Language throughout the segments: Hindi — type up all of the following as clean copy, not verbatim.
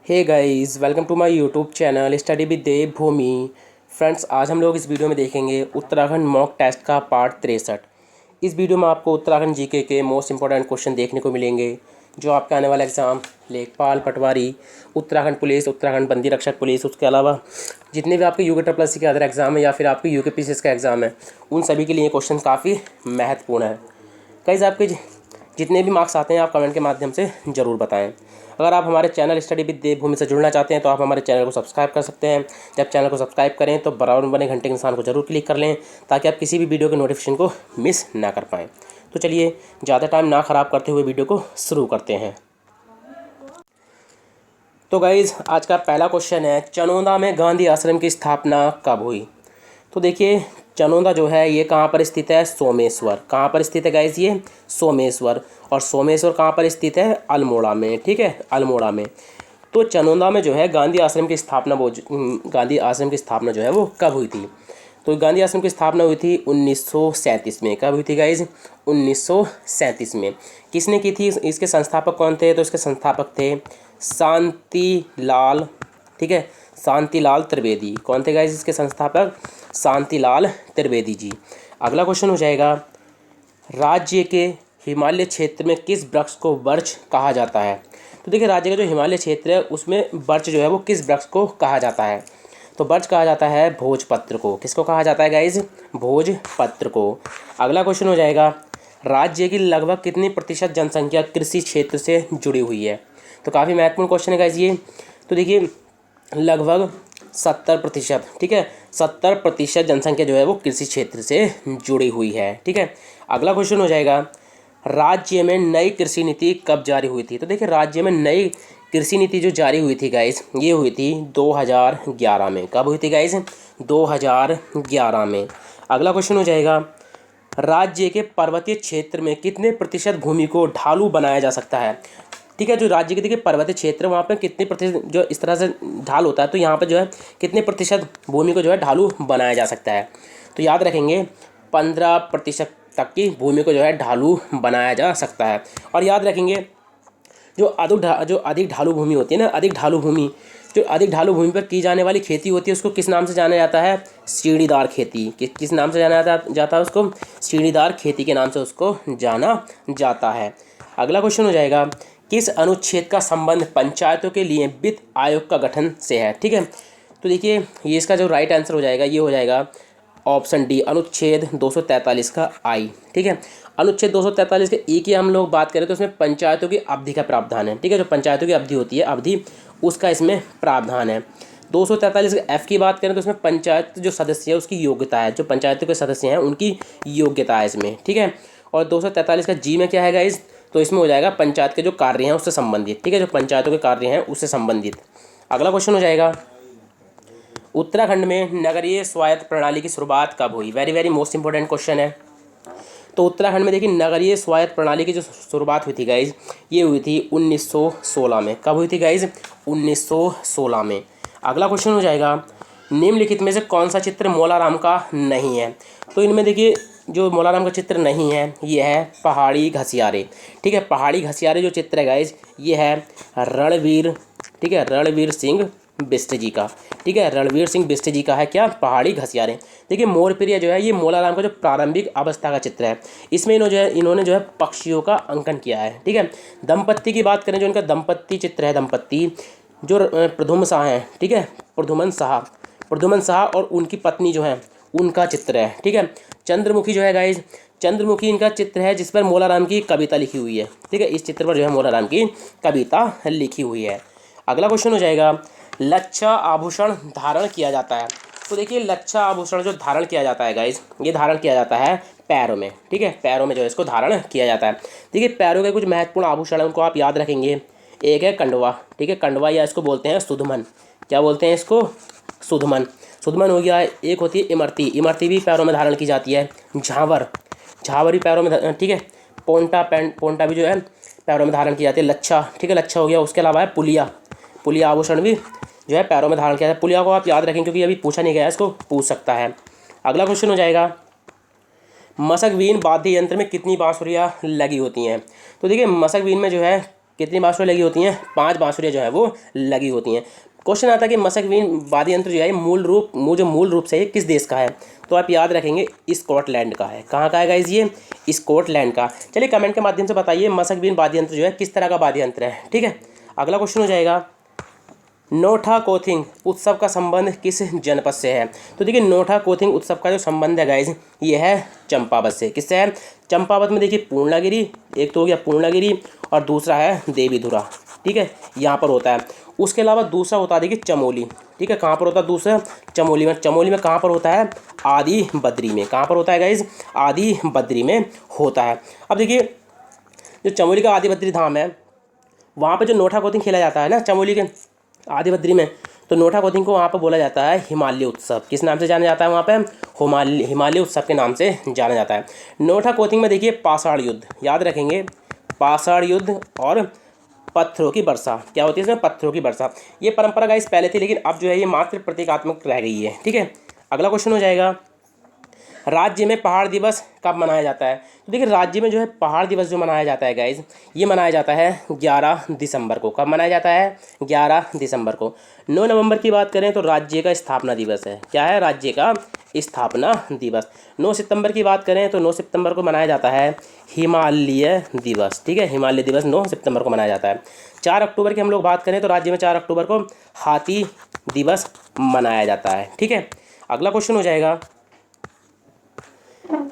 Hey guys, welcome to my YouTube channel study with Devbhoomi. Friends, आज हम लोग इस वीडियो में देखेंगे उत्तराखंड मॉक टेस्ट का पार्ट 63। इस वीडियो में आपको उत्तराखंड जीके के मोस्ट इंपॉर्टेंट क्वेश्चन देखने को मिलेंगे जो आपके आने वाला एग्ज़ाम लेखपाल पटवारी, उत्तराखंड पुलिस, उत्तराखंड बंदी रक्षक पुलिस, उसके अलावा जितने भी आपके यूके के अदर एग्ज़ाम है या फिर आपके यूके का एग्ज़ाम है, उन सभी के लिए क्वेश्चन काफ़ी महत्वपूर्ण है। गाइस, आपके जितने भी मार्क्स आते हैं आप कमेंट के माध्यम से ज़रूर बताएं। अगर आप हमारे चैनल स्टडी विद देवभूमि से जुड़ना चाहते हैं तो आप हमारे चैनल को सब्सक्राइब कर सकते हैं। जब चैनल को सब्सक्राइब करें तो बराबर बने घंटे के निशान को जरूर क्लिक कर लें ताकि आप किसी भी वीडियो के नोटिफिकेशन को मिस ना कर पाएँ। तो चलिए, ज़्यादा टाइम ना ख़राब करते हुए वीडियो को शुरू करते हैं। तो गाइज़, आज का पहला क्वेश्चन है, चनौदा में गांधी आश्रम की स्थापना कब हुई? तो देखिए, चनौदा जो है ये कहाँ पर स्थित है? सोमेश्वर। कहाँ पर स्थित है गाइज? ये सोमेश्वर। और सोमेश्वर कहाँ पर स्थित है? अल्मोड़ा में। ठीक है, अल्मोड़ा में। तो चनौदा में जो है गांधी आश्रम की स्थापना जो है वो कब हुई थी? तो गांधी आश्रम की स्थापना हुई थी 1937 में। कब हुई थी गाइज? 1937 में। किसने की थी? इसके संस्थापक कौन थे? तो इसके संस्थापक थे शांतिलाल। ठीक है, शांतिलाल त्रिवेदी। कौन थे गाइज इसके संस्थापक? शांतिलाल त्रिवेदी जी। अगला क्वेश्चन हो जाएगा, राज्य के हिमालय क्षेत्र में किस वृक्ष को बर्च कहा जाता है? तो देखिए, राज्य का जो हिमालय क्षेत्र है उसमें बर्च जो है वो किस वृक्ष को कहा जाता है? तो बर्च कहा जाता है भोजपत्र को। किसको कहा जाता है गाइज? भोजपत्र को। अगला क्वेश्चन हो जाएगा, राज्य की लगभग कितनी प्रतिशत जनसंख्या कृषि क्षेत्र से जुड़ी हुई है? तो काफ़ी महत्वपूर्ण क्वेश्चन है गाइज ये। तो देखिए, लगभग 70%। ठीक है, 70% जनसंख्या जो है वो कृषि क्षेत्र से जुड़ी हुई है। ठीक है, अगला क्वेश्चन हो जाएगा, राज्य में नई कृषि नीति कब जारी हुई थी? तो देखिए, राज्य में नई कृषि नीति जो जारी हुई थी गाइस, ये हुई थी 2011 में। कब हुई थी गाइस? 2011 में। अगला क्वेश्चन हो जाएगा, राज्य के पर्वतीय क्षेत्र में कितने प्रतिशत भूमि को ढालू बनाया जा सकता है? ठीक है, जो राज्य के देखिए पर्वतीय क्षेत्र वहाँ पे कितने प्रतिशत जो इस तरह से ढाल होता है, तो यहाँ पे जो है कितने प्रतिशत भूमि को जो है ढालू बनाया जा सकता है? तो याद रखेंगे 15% तक की भूमि को जो है ढालू बनाया जा सकता है। और याद रखेंगे, जो अधिक ढालू भूमि होती है ना, अधिक ढालू भूमि पर की जाने वाली खेती होती है उसको किस नाम से जाना जाता है? सीढ़ीदार खेती। किस नाम से जाना जाता है उसको? सीढ़ीदार खेती के नाम से उसको जाना जाता है। अगला क्वेश्चन हो जाएगा, किस अनुच्छेद का संबंध पंचायतों के लिए वित्त आयोग का गठन से है? ठीक है, तो देखिए, ये इसका जो राइट आंसर हो जाएगा ये हो जाएगा ऑप्शन डी, अनुच्छेद 243 का आई। ठीक है, अनुच्छेद 243 के ई की हम लोग बात करें तो इसमें पंचायतों की अवधि का प्रावधान है। ठीक है, जो पंचायतों की अवधि होती है, अवधि, उसका इसमें प्रावधान है। 243 के एफ की बात करें तो इसमें पंचायत जो सदस्य है उसकी योग्यता है, जो पंचायतों के सदस्य हैं उनकी योग्यता है इसमें। ठीक है, और 243 का जी में क्या है गाइस? तो इसमें हो जाएगा पंचायत के जो कार्य हैं उससे संबंधित। ठीक है, जो पंचायतों के कार्य हैं उससे संबंधित। अगला क्वेश्चन हो जाएगा, उत्तराखंड में नगरीय स्वायत्त प्रणाली की शुरुआत कब हुई? Very very most important question है। तो उत्तराखंड में देखिए, नगरीय स्वायत्त प्रणाली की जो शुरुआत हुई थी गाइज, ये हुई थी 1916 में। कब हुई थी गाइज? 1916 में। अगला क्वेश्चन हो जाएगा, निम्नलिखित में से कौन सा चित्र मोलाराम का नहीं है? तो इनमें देखिए, जो मोलाराम का चित्र नहीं है ये है पहाड़ी घसियारे। ठीक है, पहाड़ी घसियारे जो चित्र है गाइज, ये है रणवीर, ठीक है, रणवीर सिंह बिष्ट जी का। ठीक है, रणवीर सिंह बिष्ट जी का है क्या? पहाड़ी घसियारे। देखिए, मोरप्रिय जो है ये मोलाराम का जो प्रारंभिक अवस्था का चित्र है, इसमें इन्होंने जो है पक्षियों का अंकन किया है। ठीक है, दंपत्ति की बात करें, जो इनका दंपत्ति चित्र है, दंपत्ति जो प्रद्युम्न शाह हैं, ठीक है, प्रद्युम्न शाह और उनकी पत्नी जो है उनका चित्र है। ठीक है, चंद्रमुखी जो है गाइज, चंद्रमुखी इनका चित्र है जिस पर मोलाराम की कविता लिखी हुई है। ठीक है, इस चित्र पर जो है मोलाराम की कविता लिखी हुई है। अगला क्वेश्चन हो जाएगा, लच्छा आभूषण धारण किया जाता है? तो देखिए, लच्छा आभूषण जो धारण किया जाता है गाइज, ये धारण किया जाता है पैरों में। ठीक है, पैरों में जो है इसको धारण किया जाता है। देखिए, पैरों के कुछ महत्वपूर्ण आभूषण है, उनको आप याद रखेंगे। एक है कंडवा। ठीक है, कंडवा या इसको बोलते हैं सुधमन। क्या बोलते हैं इसको? सुधमन। सुधमन हो गया। एक होती है इमरती, इमरती भी पैरों में धारण की जाती है। झावर, झावर भी पैरों में, ठीक है। पोंटा भी जो है पैरों में धारण की जाती है। लच्छा, ठीक है, लच्छा हो गया। उसके अलावा है पुलिया, पुलिया आभूषण भी जो है पैरों में धारण किया जाता है। पुलिया को आप याद रखें क्योंकि अभी पूछा नहीं गया, इसको पूछ सकता है। अगला क्वेश्चन हो जाएगा, मशक बीन वाद्य यंत्र में कितनी बांसुरियाँ लगी होती हैं? तो देखिए, मशक बीन में जो है कितनी बांसुरियाँ लगी होती हैं? 5 बांसुरियाँ जो है वो लगी होती हैं। क्वेश्चन आता है कि मशकवीन वाद्य यंत्र जो है मूल रूप से ये किस देश का है? तो आप याद रखेंगे स्कॉटलैंड का है। कहाँ का है गाइज? ये स्कॉटलैंड का। चलिए कमेंट के माध्यम से बताइए मशकवीन वाद्य यंत्र जो है किस तरह का वाद्य यंत्र है। ठीक है, अगला क्वेश्चन हो जाएगा नोठाकोथिंग उत्सव का संबंध किस जनपद से है? तो देखिए नोठाकोथिंग उत्सव का जो संबंध है गाइज ये है चंपावत से। किससे है? चंपावत में देखिए पूर्णागिरि, एक तो हो गया पूर्णागिरि और दूसरा है देवीधुरा। ठीक है, यहाँ पर होता है। उसके अलावा दूसरा होता है देखिए चमोली। ठीक है, कहाँ पर होता है दूसरा? चमोली में। चमोली में कहाँ पर होता है? आदि बद्री में। कहाँ पर होता है गाइज? आदि बद्री में होता है। अब देखिए जो चमोली का आदि बद्री धाम है वहाँ पे जो नोठाकोथिंग खेला जाता है ना चमोली के आदि बद्री में, तो नोठाकोथिंग को वहाँ पर बोला जाता है हिमालय उत्सव। किस नाम से जाना जाता है? वहाँ पे हिमालय उत्सव के नाम से जाना जाता है। नोठाकोथिंग में देखिए पाषाण युद्ध, याद रखेंगे, पाषाण युद्ध और पत्थरों की वर्षा। क्या होती है इसमें? पत्थरों की वर्षा। ये परंपरा गाइस पहले थी, लेकिन अब जो है ये मात्र प्रतीकात्मक रह गई है। ठीक है, अगला क्वेश्चन हो जाएगा राज्य में पहाड़ दिवस कब मनाया जाता है? तो देखिए राज्य में जो है पहाड़ दिवस जो मनाया जाता है गाइज ये मनाया जाता है 11 दिसंबर को। कब मनाया जाता है? 11 दिसंबर को। 9 नवंबर की बात करें तो राज्य का स्थापना दिवस है। क्या है? राज्य का स्थापना दिवस। 9 सितंबर की बात करें तो 9 सितंबर को मनाया जाता है हिमालय दिवस। ठीक है, हिमालय दिवस 9 सितंबर को मनाया जाता है। 4 अक्टूबर की हम लोग बात करें तो राज्य में 4 अक्टूबर को हाथी दिवस मनाया जाता है। ठीक है, अगला क्वेश्चन हो जाएगा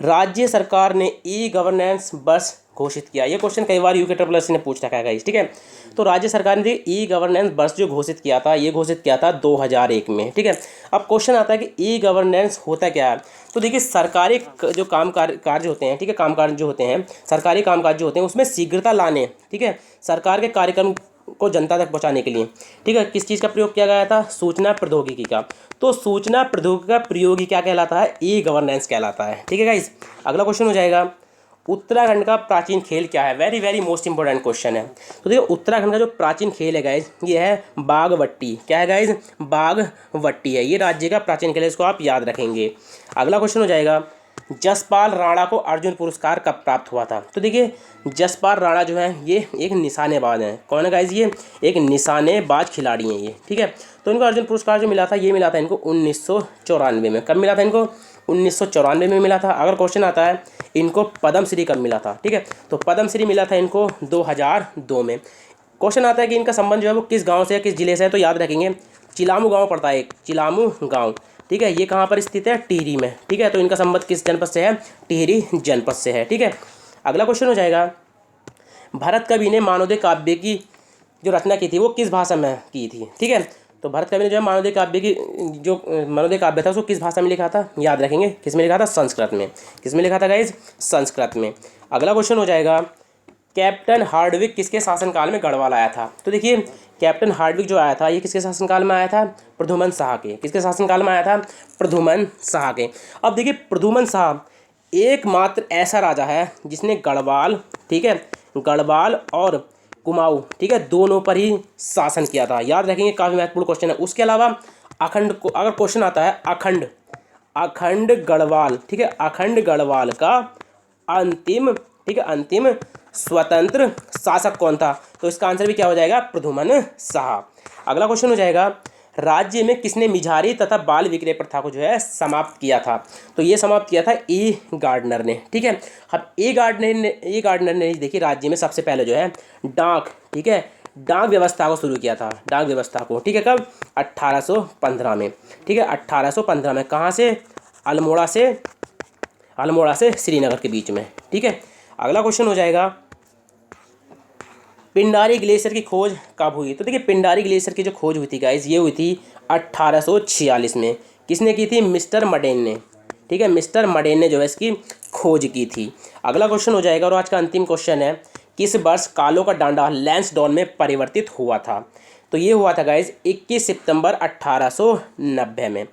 राज्य सरकार ने ई गवर्नेंस वर्ष घोषित किया। ये क्वेश्चन कई बार यूके ट्रिपल एस ने पूछ रखा है गाइस। ठीक है, तो राज्य सरकार ने ई गवर्नेंस वर्ष जो घोषित किया था ये घोषित किया था 2001 में। ठीक है, अब क्वेश्चन आता है कि ई गवर्नेंस होता क्या है? तो देखिए सरकारी जो कार्य होते हैं, ठीक है, कामकाज जो होते हैं, सरकारी कामकाज जो होते हैं उसमें शीघ्रता लाने, ठीक है, सरकार के कार्यक्रम को जनता तक पहुंचाने के लिए, ठीक है, किस चीज़ का प्रयोग किया गया था? सूचना प्रौद्योगिकी का। तो सूचना प्रौद्योगिकी का प्रयोग ही क्या कहलाता है? ई गवर्नेंस कहलाता है। ठीक है गाइस, अगला क्वेश्चन हो जाएगा उत्तराखंड का प्राचीन खेल क्या है? Very very most important question है। तो देखिए उत्तराखंड का जो प्राचीन खेल है गाइस ये है बागवट्टी। क्या है गाइस? बागवट्टी है। ये राज्य का प्राचीन खेल है, इसको आप याद रखेंगे। अगला क्वेश्चन हो जाएगा जसपाल राणा को अर्जुन पुरस्कार कब प्राप्त हुआ था? तो देखिए जसपाल राणा जो है ये एक निशानेबाज हैं। कौन है गाइस? ये एक निशानेबाज खिलाड़ी हैं ये। ठीक है, तो इनको अर्जुन पुरस्कार जो मिला था ये मिला था इनको 1994 में। कब मिला था इनको? 1994 में मिला था। अगर क्वेश्चन आता है इनको पद्मश्री कब मिला था? ठीक है, तो पद्मश्री मिला था इनको 2002 में। क्वेश्चन आता है कि इनका संबंध जो है वो किस गाँव से है, किस जिले से है? तो याद रखेंगे चिलामू गाँव पड़ता है, एक चिलामू गाँव। ठीक है, ये कहाँ पर स्थित है? टिहरी में। ठीक है, तो इनका संबंध किस जनपद से है? टिहरी जनपद से है। ठीक है, अगला क्वेश्चन हो जाएगा भरत कवि ने मानवोदय काव्य की जो रचना की थी वो किस भाषा में की थी? ठीक है, तो भरत कवि ने जो है मानवोदय काव्य की जो मानवोदय काव्य था उसको किस भाषा में लिखा था? याद रखेंगे किस में लिखा था? संस्कृत में। किस में लिखा था गाइज? संस्कृत में। अगला क्वेश्चन हो जाएगा कैप्टन हार्डविक किसके शासनकाल में गढ़वाल आया था? तो देखिए कैप्टन हार्डविक जो आया था ये किसके शासनकाल में आया था? प्रद्युमन शाह के। किसके शासनकाल में आया था? प्रद्युमन शाह के। अब देखिए प्रद्युमन शाह एकमात्र ऐसा राजा है जिसने गढ़वाल, ठीक है, गढ़वाल और कुमाऊं, ठीक है, दोनों पर ही शासन किया था। याद रखेंगे, काफ़ी महत्वपूर्ण क्वेश्चन है। उसके अलावा अखंड को अगर क्वेश्चन आता है अखंड गढ़वाल, ठीक है, अखंड गढ़वाल का अंतिम, ठीक है, अंतिम स्वतंत्र शासक कौन था? तो इसका आंसर भी क्या हो जाएगा? प्रद्युमन शाह। अगला क्वेश्चन हो जाएगा राज्य में किसने मिजारी तथा बाल विक्रय प्रथा को जो है समाप्त किया था? तो ये समाप्त किया था ई गार्डनर ने। ठीक है, अब ई गार्डनर ने देखिए राज्य में सबसे पहले जो है डाक, ठीक है, डाक व्यवस्था को शुरू किया था। डाक व्यवस्था को, ठीक है, कब? 1815 में। ठीक है, 1815 में। कहाँ से? अल्मोड़ा से श्रीनगर के बीच में। ठीक है, अगला क्वेश्चन हो जाएगा पिंडारी ग्लेशियर की खोज कब हुई? तो देखिए पिंडारी ग्लेशियर की जो खोज हुई थी गाइज ये हुई थी 1846 में। किसने की थी? मिस्टर मडेन ने। ठीक है, मिस्टर मडेन ने जो है इसकी खोज की थी। अगला क्वेश्चन हो जाएगा और आज का अंतिम क्वेश्चन है किस वर्ष कालो का डांडा लैंसडौन में परिवर्तित हुआ था? तो ये हुआ था गाइज 21 सितंबर 1890 में।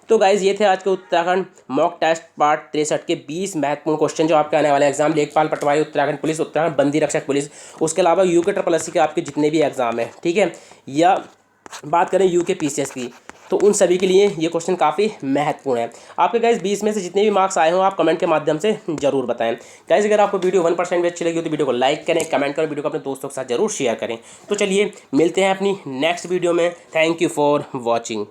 तो गाइज ये थे आज के उत्तराखंड मॉक टेस्ट पार्ट 63 के 20 महत्वपूर्ण क्वेश्चन जो आपके आने वाले एग्जाम लेखपाल पटवारी उत्तराखंड पुलिस, उत्तराखंड बंदी रक्षक पुलिस, उसके अलावा यूके ट्रिपल एससी के आपके जितने भी एग्जाम हैं, ठीक है, या बात करें यूके पीसीएस की, तो उन सभी के लिए ये क्वेश्चन काफ़ी महत्वपूर्ण है। आपके गाइस 20 में से जितने भी मार्क्स आए हों आप कमेंट के माध्यम से जरूर बताएं। गाइस अगर आपको वीडियो 1% भी अच्छी लगी हो तो वीडियो को लाइक करें, कमेंट करें, वीडियो को अपने दोस्तों के साथ जरूर शेयर करें। तो चलिए मिलते हैं अपनी नेक्स्ट वीडियो में। Thank you for watching.